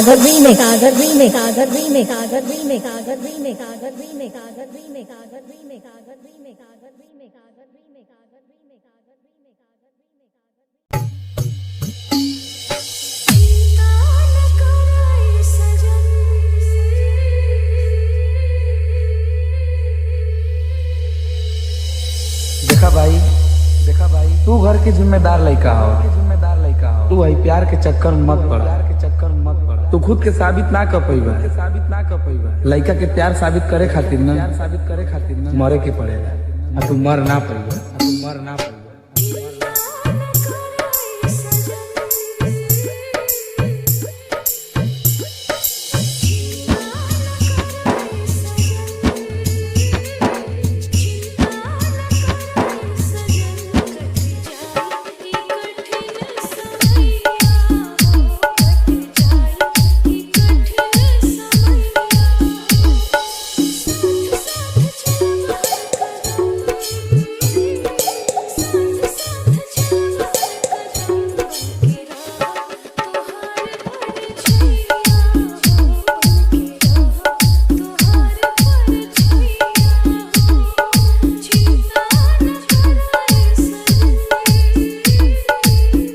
सागर remake सागर remake सागर remake सागर remake सागर remake सागर remake सागर remake सागर remake सागर remake सागर remake सागर remake सागर remake सागर देखा भाई तू घर के जिम्मेदार लड़का हो। तू आई प्यार के चक्कर में मत पड़ा। तू खुद के साबित ना कर पैबा। लड़का के प्यार साबित करे खातिर ना मरे के पड़ेगा। तू मर ना पैबा।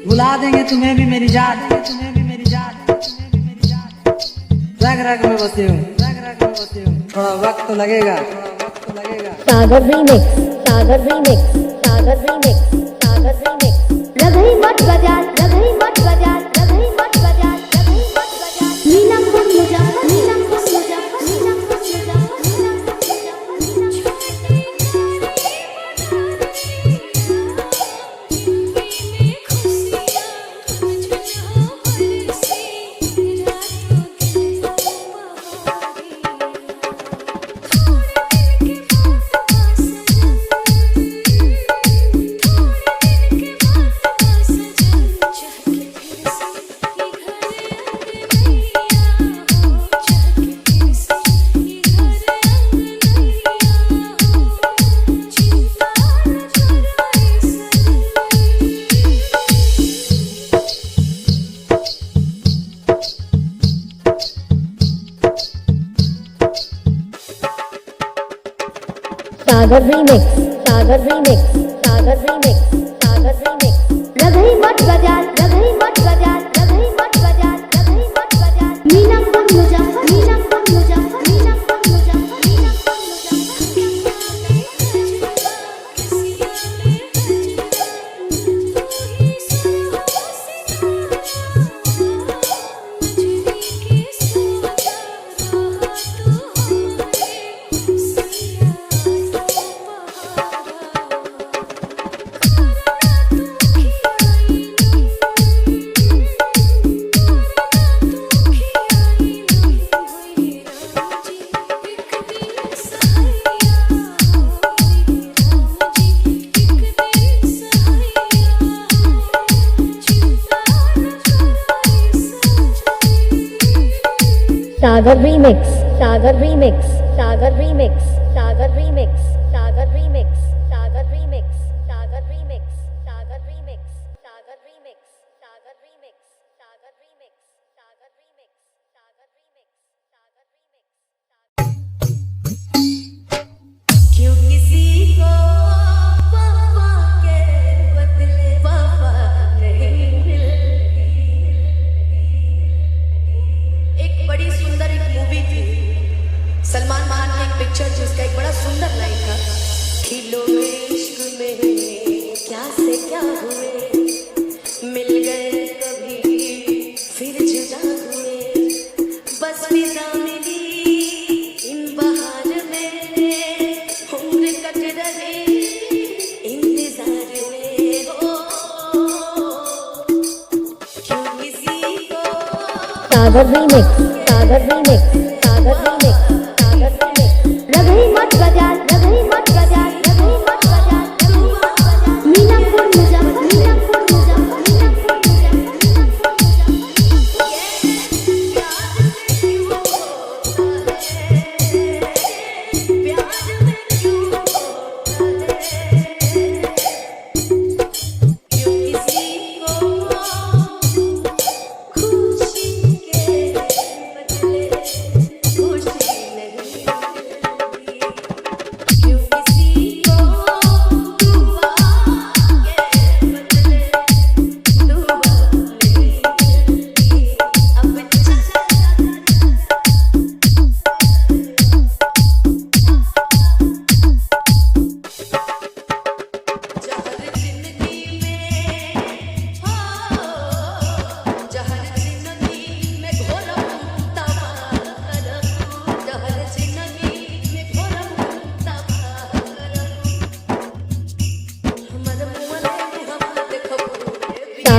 बुला देंगे तुम्हें भी मेरी जान, रग में बसे हूँ, थोड़ा वक्त तो लगेगा। सागर रीमेक सागर रीमेक सागर रीमेक सागर रीमेक रघई मत बाजार रघई मत बाजार रघई मत बाजार रघई मत बाजार नीलमपुर मुजफ्फर नीलमपुर मुजफ्फर नीलमपुर सागर रीमेक सागर रीमेक सागर रीमेक सागर रीमेक रघई मत बाजार रघई मत बाजार रघई मत बाजार रघई मत बाजार नीलमपुर मुजफ्फर नीलमपुर मुजफ्फर नीलमपुर मुजफ्फर सागर रीमेक्स सागर रीमेक्स सागर रीमेक्स सागर रीमेक्स सागर रीमेक्स सागर रीमेक्स सागर रीमेक्स सागर रीमेक्स सागर रीमेक्स सागर रीमेक्स सागर रीमेक्स सागर रीमेक्स सागर रीमेक्स क्यों किसी को पापा के बदले पापा नहीं मिलती। एक बड़ी सुंदर एक मूवी थी, सलमान खान की एक पिक्चर थी, उसका एक बड़ा सुंदर लाइन था, खिलो इश्क में क्या से क्या हुए, मिल गए कभी फिर जुदा हुए, बस फिजा मिली इन बहार में, उम्र कट रहे इंतजार में हो, क्यों किसी को सागर रीमेक सागर रीमेक सागर रीमेक सागर रीमेक रघई मत बाजार रघई मत बाजार रघई मत बाजार रघई मत बाजार नीलमपुर मुजफ्फर नीलमपुर मुजफ्फर नीलमपुर खुशी के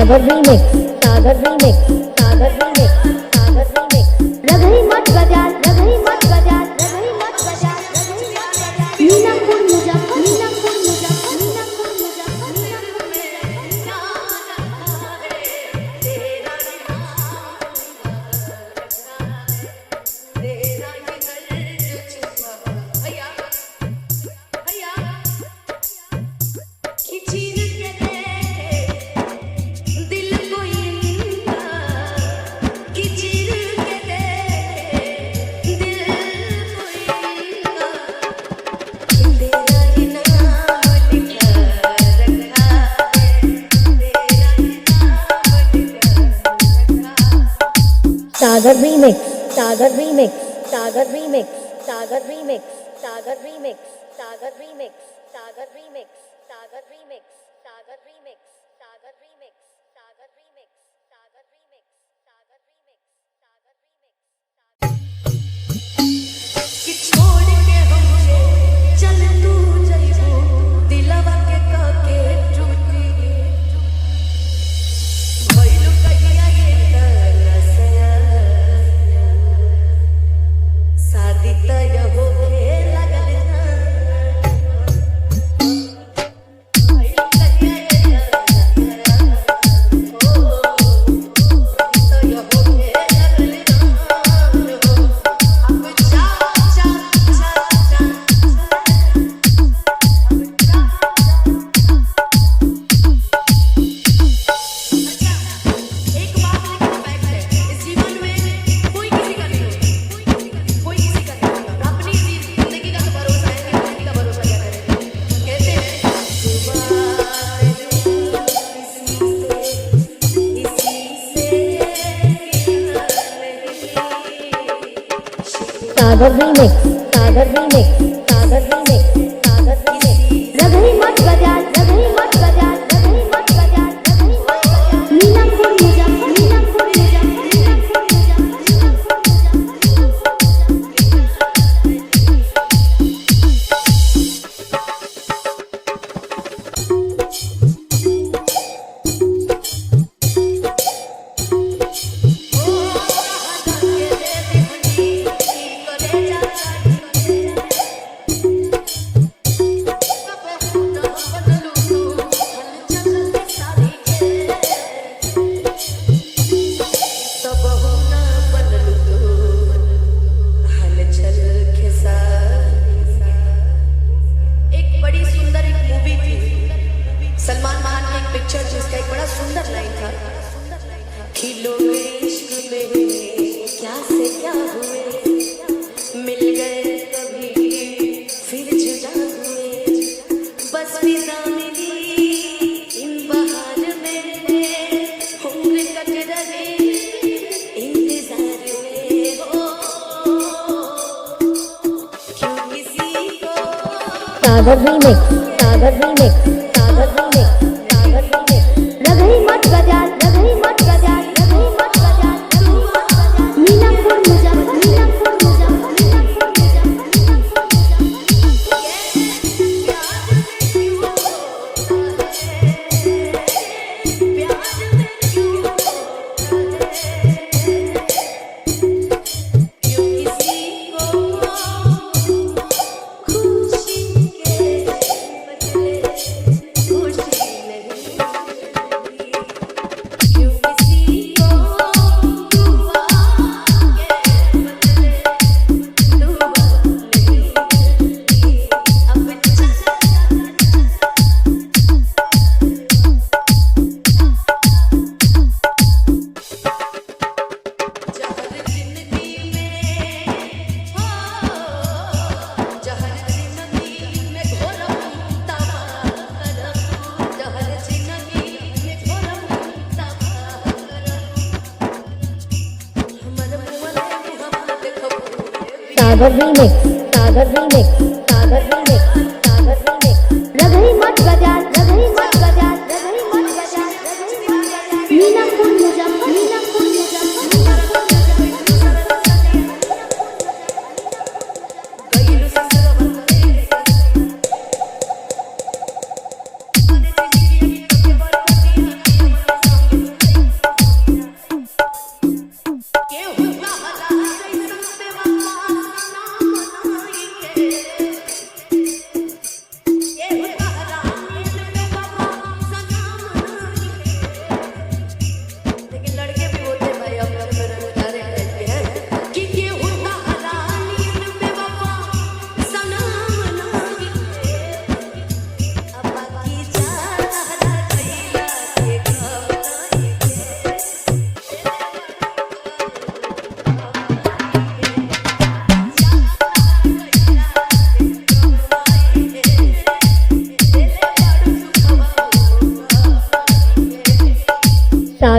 सागर रीमिक्स, सागर रीमिक्स, सागर रीमिक्स, सागर रीमिक्स। रघई मठ बाजार, रघई मठ बाजार, रघई मठ बाजार, रघई मठ बाजार। मीनापुर मुजफ्फर, मीनापुर मुजफ्फर, मीनापुर मुजफ्फर, मीनापुर सागर रीमिक्स, सागर रीमिक्स, सागर रीमिक्स, सागर रीमिक्स, सागर रीमिक्स, सागर रीमिक्स, सागर रीमिक्स, सागर रीमिक्स, सागर रीमिक्स, सागर रीमिक्स, सागर रीमिक्स, सागर रीमिक्स, सागर रीमिक्स, सागर रीमिक्स। कि छोड़ के हमके चल तू जइबू दिलवा के काके टूटी भइलू कहिया ये तरसया शादी तय होके लगल ना भइलू कहिया ये तरसया ओ तय होके लगल ना अब जा जा जा जा एक बात लेकिन फैक्ट है इस जीवन में कोई किसी का नहीं होता कोई किसी का नहीं होता अपनी जिंदगी का तो भरोसा है कि जिंदगी का भरोसा क्या करें कहते हैं सागर रीमिक्स, सागर रीमिक्स, सागर रीमिक्स, सागर रीमिक्स। रघई मठ बाजार, रघई मठ बाजार, रघई मठ बाजार, रघई मठ बाजार। मीनापुर मुजफ्फर, मीनापुर मुजफ्फर, मीनापुर सलमान खान की एक पिक्चर जिसका एक बड़ा सुंदर लाइन था खिलो इश्क में क्या से क्या हुए मिल गए कभी फिर जुदा हुए बस फिजा मिली इन बहार में उम्र कट रहे इंतजार में हो क्यों किसी को सागर रीमिक्स, सागर रीमिक्स, सागर रीमिक्स, सागर रीमिक्स। रघई मठ बाजार, रघई मठ बाजार, रघई मठ बाजार, रघई मठ बाजार। मीनापुर मुजफ्फर, मीनापुर मुजफ्फर, मीनापुर सागर रीमिक्स, सागर रीमिक्स, सागर रीमिक्स, सागर रीमिक्स। रघई मठ बाजार, रघई मठ बाजार, रघई मठ बाजार, रघई मठ बाजार। Minapur Muzaffar, Minapur Muzaffar, Minapur Muzaffar.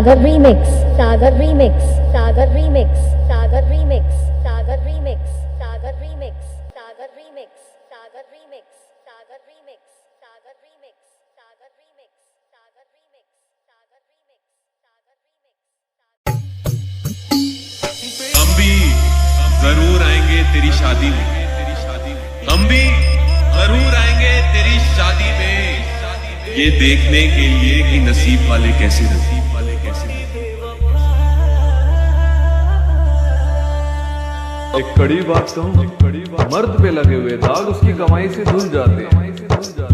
Sagar Remix, Sagar Remix, Sagar Remix, Sagar Remix, Sagar Remix, Sagar Remix, Sagar Remix, Sagar Remix, Sagar Remix, Sagar Remix, Sagar Remix, Sagar Remix, Sagar Remix, Sagar Remix. हम भी जरूर आएंगे तेरी शादी में, हम भी जरूर आएंगे तेरी शादी में, ये देखने के लिए कि नसीब वाले कैसे रहते। एक कड़ी बात कहूँ, मर्द पे लगे हुए दाग उसकी कमाई से धुल जाते हैं,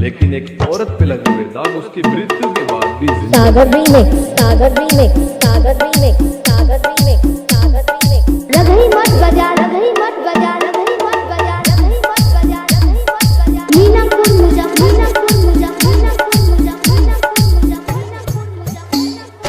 लेकिन एक औरत पे लगे हुए दाग उसकी मृत्यु के बाद भी Sagar Remix, Sagar Remix, Sagar Remix, Sagar Remix, Sagar Remix. रगही मत बजा, रगही मत बजा, रगही मत बजा, रगही मत बजा, रगही मत बजा. Minapur Muzaffar, Minapur Muzaffar, Minapur Muzaffar, Minapur Muzaffar, Minapur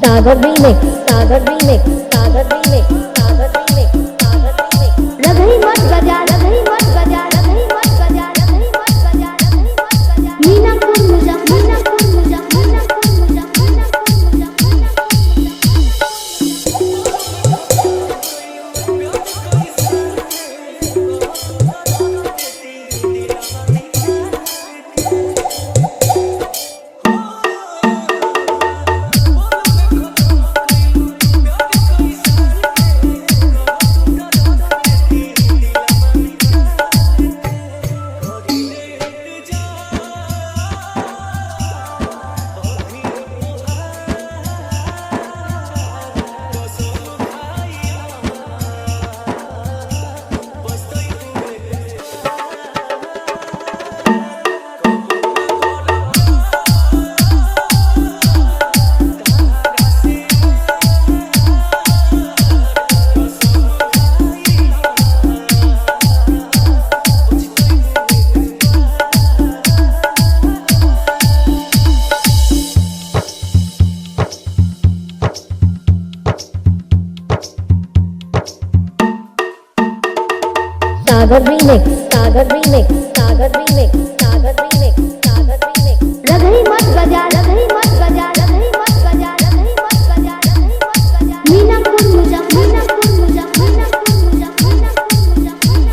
Sagar Remix, Sagar Remix, Sagar Remix, Sagar Remix, Sagar Remix. रगही मत बजा, रगही मत बजा, रगही मत बजा, रगही मत बजा, रगही मत बजा. Minapur Muzaffar, Minapur Muzaffar, Minapur Muzaffar, Minapur Muzaffar, Sagar Remix, Sagar Remix, Sagar Remix, Sagar Remix, Sagar Remix. रगही मत बजा, रगही मत बजा, रगही मत बजा, रगही मत बजा, रगही मत बजा. Minapur Muzaffar, Minapur Muzaffar, Minapur Muzaffar, Minapur Muzaffar,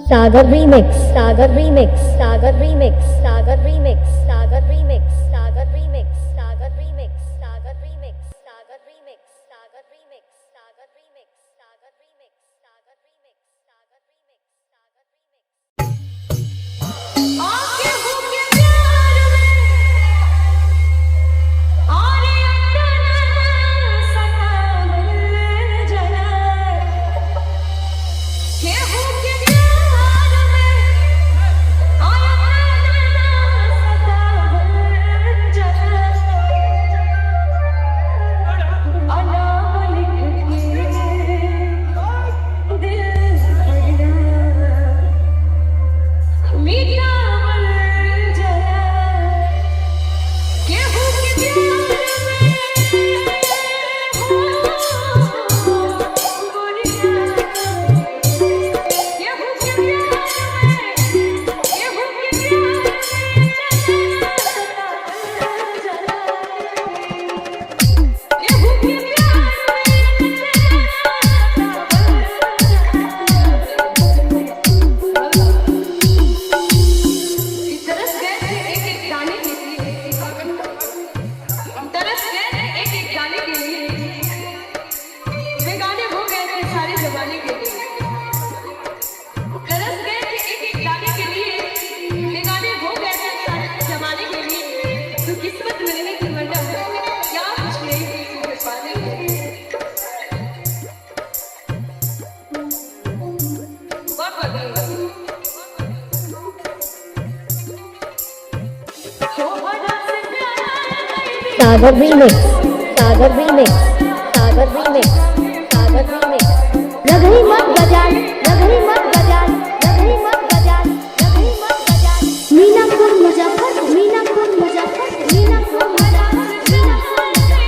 Sagar Remix, Sagar Remix, Sagar Remix, Sagar Remix, Sagar Remix, Sagar Remix, Sagar Remix, Sagar Remix. Sagar Remix, Sagar Remix, Sagar Remix, Sagar Remix, Sagar Remix, Sagar Remix. आके हो के प्यार में आरे अटन सतावल जला के हो के प्यार में आरे अटन सतावल जला अनाम लिख के दिल भरना मीठा बन जला केहू के प्यार में हो गोरिया केहू के प्यार में केहू के प्यार में जला केहू के प्यार तरस गए थे एक गाने के लिए तरस गए थे एक गाने के लिए बेगाने हो गए थे सारे जमाने के लिए तरस गए थे एक गाने के लिए बेगाने हो गए थे सारे जमाने के लिए तो किस्मत मिलने की वजह क्या कुछ नहीं थी तुम्हें पाने के लिए बहुत बहुत Sagar Remix, Sagar Remix, Sagar Remix, Sagar Remix. Laghi mat bajan, laghi mat bajan, laghi mat bajan, laghi mat bajan. Meenapur Muzaffarpur, Meenapur Muzaffarpur, Meenapur Muzaffarpur,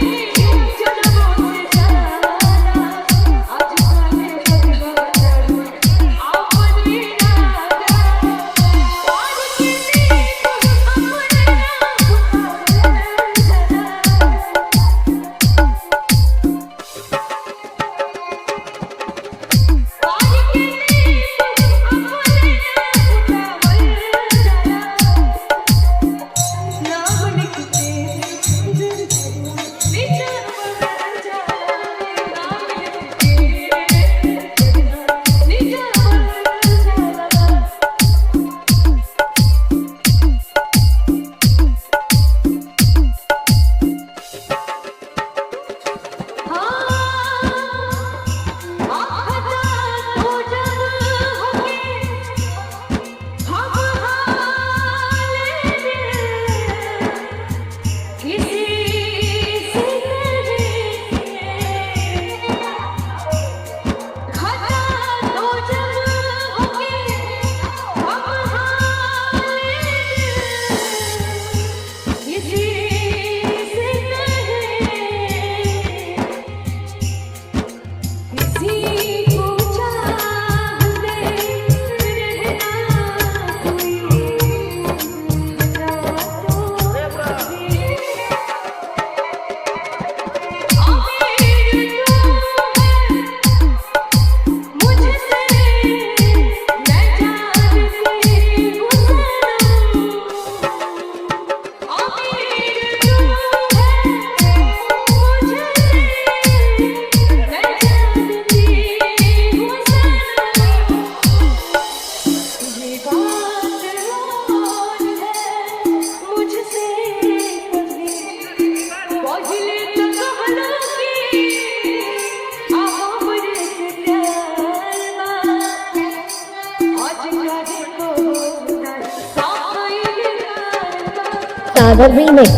Sagar Remix,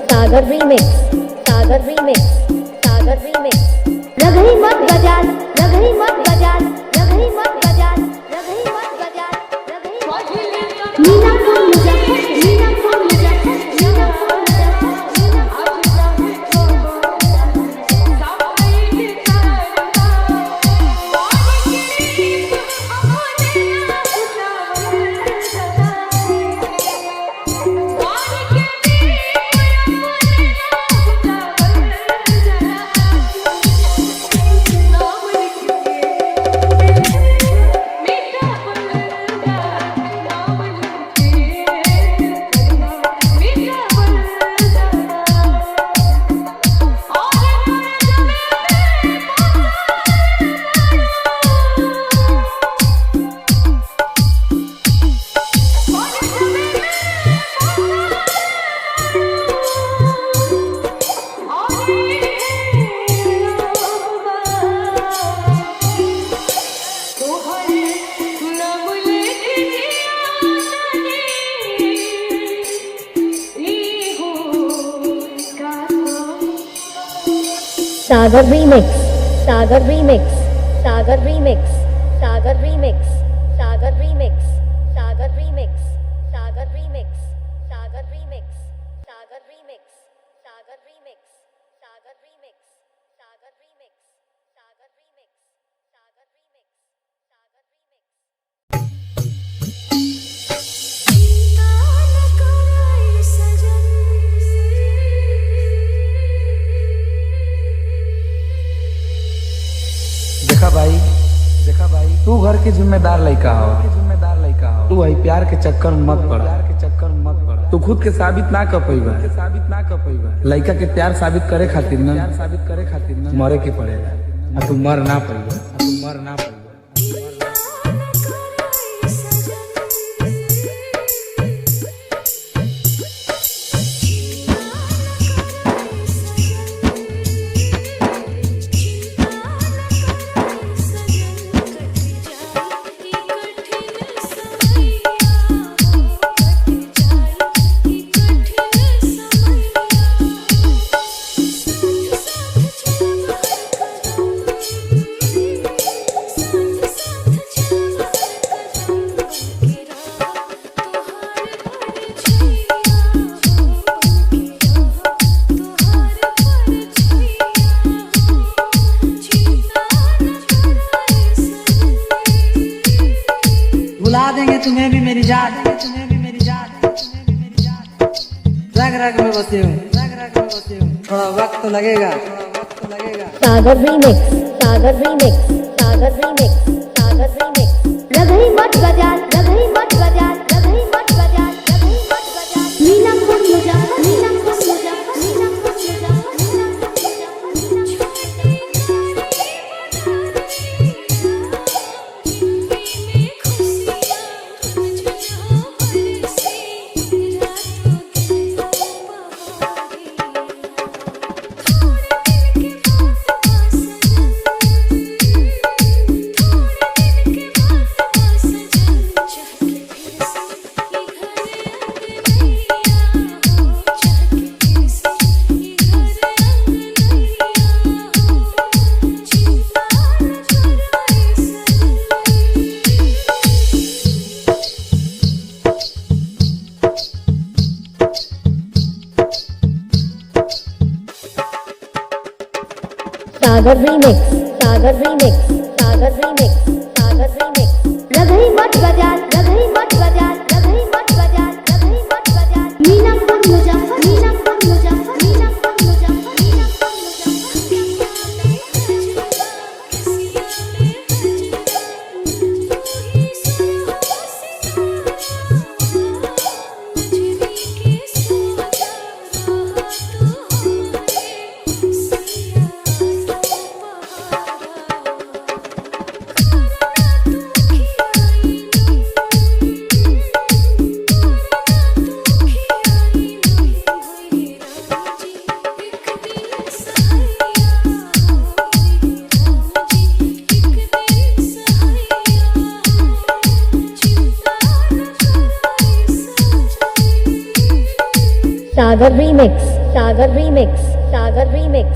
Sagar Remix, Sagar Remix, Sagar Remix. Laghi mat bajan, laghi mat bajan, laghi mat bajan, laghi mat bajan, laghi mat bajan. Meenapur Muzaffarpur, Meenapur Muzaffarpur, Meenapur Sagar Remix, Sagar Remix, Sagar Remix, Sagar Remix, Sagar Remix, Sagar Remix, Sagar Remix, Sagar Remix, Sagar Remix, Sagar Remix, Sagar Remix, Sagar Remix, Sagar Remix, Sagar Remix, Sagar Remix. देखा भाई तू घर के जिम्मेदार लड़का हो, तू भाई प्यार के चक्कर में मत पड़। तू खुद के साबित ना कर पैबा। लड़का के प्यार साबित करे खातिर ना मरे के पड़ेगा। तू मर ना पैबा। भुला देंगे तुम्हें भी मेरी जान, रग में बसे हूँ, थोड़ा वक्त तो लगेगा। Sagar Remix, Sagar Remix, Sagar Remix, Sagar Remix. रगही मत बजा, रगही मत बजा, रगही मत बजा, रगही मत बजा। Minapur Muzaffar, Minapur Muzaffar, Minapur Sagar Remix, Sagar Remix, Sagar Remix, Sagar Remix. रगही मत बजा, रगही मत बजा, रगही मत बजा, रगही मत बजा। Minapur Muzaffar, Minapur Muzaffar, Minapur Muzaffar, Minapur Sagar Remix, Sagar Remix, Sagar Remix,